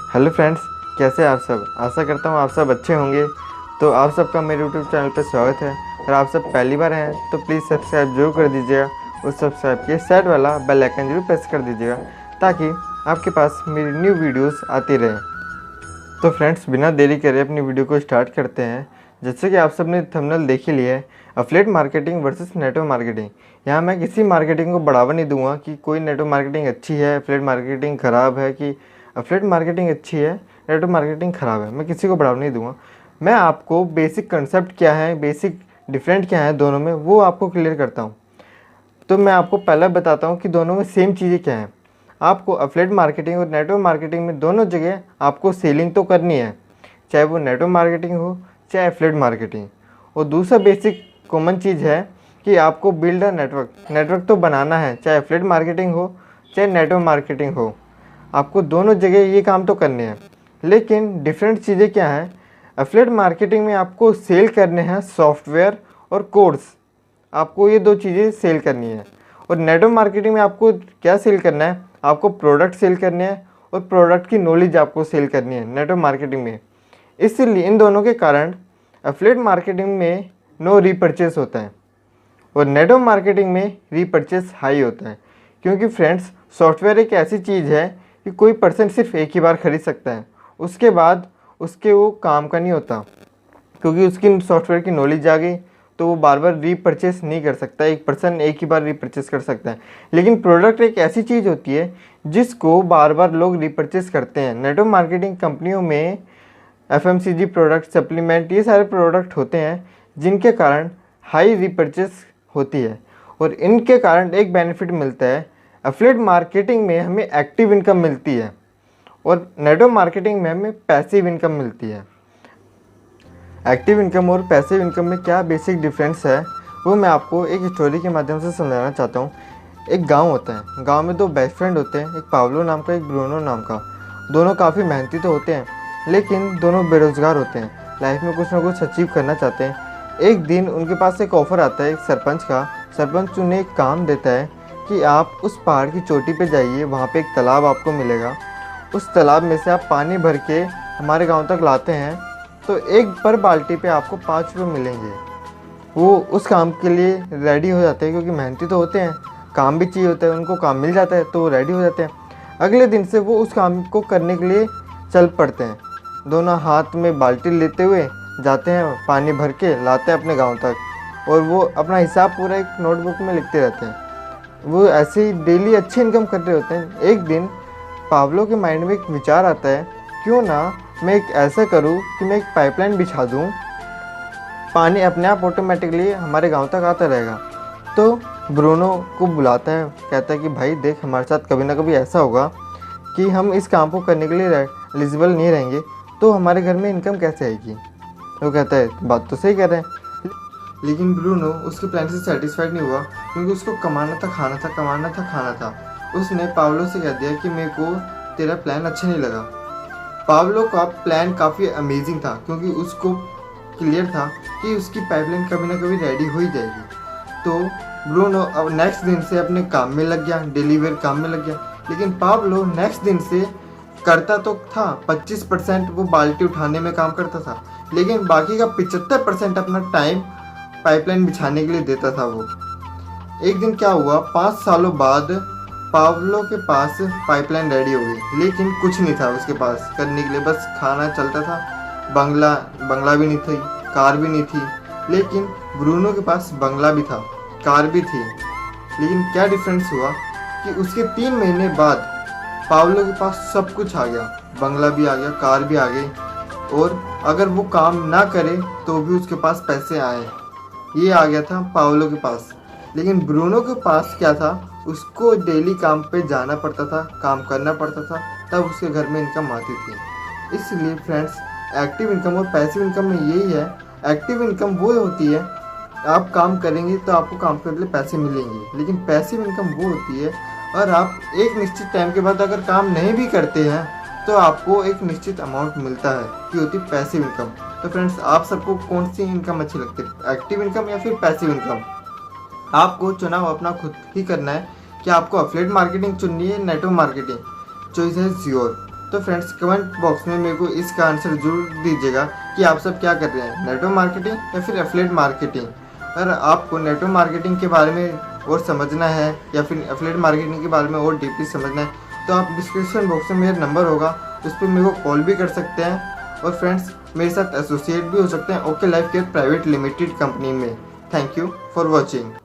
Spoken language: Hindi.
हेलो फ्रेंड्स, कैसे हैं आप सब। आशा करता हूँ आप सब अच्छे होंगे। तो आप सबका मेरे यूट्यूब चैनल पर स्वागत है। अगर आप सब पहली बार हैं तो प्लीज़ सब्सक्राइब जरूर कर दीजिएगा और सब्सक्राइब के साइड वाला बेल आइकन जरूर प्रेस कर दीजिएगा ताकि आपके पास मेरी न्यू वीडियोस आती रहें। तो फ्रेंड्स, बिना देरी करे अपनी वीडियो को स्टार्ट करते हैं। जैसे कि आप सब ने थंबनेल देख ही लिया है, affiliate marketing versus network marketing. यहाँ मैं किसी मार्केटिंग को बढ़ावा नहीं दूंगा कि कोई नेटवर्क मार्केटिंग अच्छी है, एफिलिएट मार्केटिंग ख़राब है, कि एफिलिएट मार्केटिंग अच्छी है, नेटवर्क मार्केटिंग ख़राब है। मैं किसी को बढ़ावा नहीं दूंगा। मैं आपको बेसिक कंसेप्ट क्या है, बेसिक डिफरेंट क्या है दोनों में, वो आपको क्लियर करता हूँ। तो मैं आपको पहले बताता हूँ कि दोनों में सेम चीज़ें क्या हैं। आपको एफिलिएट मार्केटिंग और नेटवर्क मार्केटिंग में दोनों जगह आपको सेलिंग तो करनी है, चाहे वो नेटवर्क मार्केटिंग हो चाहे एफिलिएट मार्केटिंग। और दूसरा बेसिक कॉमन चीज़ है कि आपको बिल्ड अ नेटवर्क तो बनाना है, चाहे एफिलिएट मार्केटिंग हो चाहे नेटवर्क मार्केटिंग हो। आपको दोनों जगह ये काम तो करने हैं, लेकिन डिफरेंट चीज़ें क्या हैं। एफिलिएट मार्केटिंग में आपको सेल करने हैं सॉफ्टवेयर और कोर्स, आपको ये दो चीज़ें सेल करनी है। और नेटवर्क मार्केटिंग में आपको क्या सेल करना है, आपको प्रोडक्ट सेल करने हैं और प्रोडक्ट की नॉलेज आपको सेल करनी है नेटवर्क मार्केटिंग में। इसलिए इन दोनों के कारण एफिलिएट मार्केटिंग में नो रीपरचेस होता है और नेटवर्क मार्केटिंग में रीपरचेस हाई होता है। क्योंकि फ्रेंड्स, सॉफ्टवेयर एक ऐसी चीज़ है कि कोई पर्सन सिर्फ एक ही बार खरीद सकता है, उसके बाद उसके वो काम का नहीं होता, क्योंकि उसकी सॉफ्टवेयर की नॉलेज आ गई तो वो बार बार रीपरचेस नहीं कर सकता। एक पर्सन एक ही बार रीपरचेस कर सकता है। लेकिन प्रोडक्ट एक ऐसी चीज़ होती है जिसको बार बार लोग रीपरचेस करते हैं। नेटवर्क मार्केटिंग कंपनियों में एफएमसीजी प्रोडक्ट, सप्लीमेंट, ये सारे प्रोडक्ट होते हैं जिनके कारण हाई रीपरचेस होती है। और इनके कारण एक बेनिफिट मिलता है, एफिलिएट मार्केटिंग में हमें एक्टिव इनकम मिलती है और नेटवर्क मार्केटिंग में हमें पैसिव इनकम मिलती है। एक्टिव इनकम और पैसिव इनकम में क्या बेसिक डिफरेंस है वो मैं आपको एक स्टोरी के माध्यम से समझाना चाहता हूँ। एक गांव होता है, गांव में दो बेस्ट फ्रेंड होते हैं, एक पाब्लो नाम का, एक ब्रूनो नाम का। दोनों काफ़ी मेहनती तो होते हैं, लेकिन दोनों बेरोज़गार होते हैं, लाइफ में कुछ ना कुछ अचीव करना चाहते हैं। एक दिन उनके पास एक ऑफ़र आता है एक सरपंच का। सरपंच उन्हें एक काम देता है कि आप उस पहाड़ की चोटी पे जाइए, वहाँ पे एक तालाब आपको मिलेगा। उस तालाब में से आप पानी भर के हमारे गांव तक लाते हैं तो एक पर बाल्टी पे आपको 5 रुपये मिलेंगे। वो उस काम के लिए रेडी हो जाते हैं, क्योंकि मेहनती तो होते हैं, काम भी चाहिए होता है, उनको काम मिल जाता है तो वो रेडी हो जाते हैं। अगले दिन से वो उस काम को करने के लिए चल पड़ते हैं। दोनों हाथ में बाल्टी लेते हुए जाते हैं, पानी भर के लाते हैं अपने गाँव तक और वो अपना हिसाब पूरा एक नोटबुक में लिखते रहते हैं। वो ऐसे ही डेली अच्छी इनकम कर रहे होते हैं। एक दिन पाब्लो के माइंड में एक विचार आता है, क्यों ना मैं एक ऐसा करूं कि मैं एक पाइपलाइन बिछा दूं, पानी अपने आप ऑटोमेटिकली हमारे गांव तक आता रहेगा। तो ब्रूनो को बुलाता है, कहता है कि भाई देख, हमारे साथ कभी ना कभी ऐसा होगा कि हम इस काम को करने के लिए एलिजिबल नहीं रहेंगे, तो हमारे घर में इनकम कैसे आएगी। वो कहता है बात तो सही कह रहे हैं। लेकिन ब्रूनो उसके प्लान से सेटिस्फाइड नहीं हुआ, क्योंकि उसको कमाना था, खाना था, कमाना था, खाना था। उसने पाब्लो से कह दिया कि मेरे को तेरा प्लान अच्छा नहीं लगा। पाब्लो का प्लान काफ़ी अमेजिंग था, क्योंकि उसको क्लियर था कि उसकी पाइपलाइन कभी ना कभी रेडी हो ही जाएगी। तो ब्रूनो अब नेक्स्ट दिन से अपने काम में लग गया, डिलीवर काम में लग गया। लेकिन पाब्लो नेक्स्ट दिन से करता तो था 25% वो बाल्टी उठाने में काम करता था, लेकिन बाकी का 75% अपना टाइम पाइपलाइन बिछाने के लिए देता था वो। एक दिन क्या हुआ, 5 सालों बाद पाब्लो के पास पाइपलाइन रेडी हो गई, लेकिन कुछ नहीं था उसके पास करने के लिए, बस खाना चलता था। बंगला भी नहीं थी, कार भी नहीं थी। लेकिन ब्रूनो के पास बंगला भी था, कार भी थी। लेकिन क्या डिफरेंस हुआ कि उसके 3 महीने बाद पाब्लो के पास सब कुछ आ गया, बंगला भी आ गया, कार भी आ गई, और अगर वो काम ना करे तो भी उसके पास पैसे आए। ये आ गया था पाब्लो के पास। लेकिन ब्रूनो के पास क्या था, उसको डेली काम पे जाना पड़ता था, काम करना पड़ता था, तब उसके घर में इनकम आती थी। इसलिए फ्रेंड्स, एक्टिव इनकम और पैसिव इनकम में यही है। एक्टिव इनकम वो होती है, आप काम करेंगे तो आपको काम करने के लिए पैसे मिलेंगे। लेकिन पैसिव इनकम वो होती है, और आप एक निश्चित टाइम के बाद अगर काम नहीं भी करते हैं तो आपको एक निश्चित अमाउंट मिलता है, ये होती है पैसिव इनकम। तो फ्रेंड्स, आप सबको कौन सी इनकम अच्छी लगती है, एक्टिव इनकम या फिर पैसिव इनकम? आपको चुनाव अपना खुद ही करना है कि आपको एफिलिएट मार्केटिंग चुननी है, नेटवर्क मार्केटिंग। चॉइस है योर। तो फ्रेंड्स कमेंट बॉक्स में मेरे को इसका आंसर जरूर दीजिएगा कि आप सब क्या कर रहे हैं, नेटवर्क मार्केटिंग या फिर एफिलिएट मार्केटिंग। अगर आपको नेटवर्क मार्केटिंग के बारे में और समझना है या फिर एफिलिएट मार्केटिंग के बारे में और डीपली समझना है तो आप डिस्क्रिप्शन बॉक्स में मेरा नंबर होगा, उस पर मेरे को कॉल भी कर सकते हैं और फ्रेंड्स मेरे साथ एसोसिएट भी हो सकते हैं okay life care private limited company में। Thank you for watching.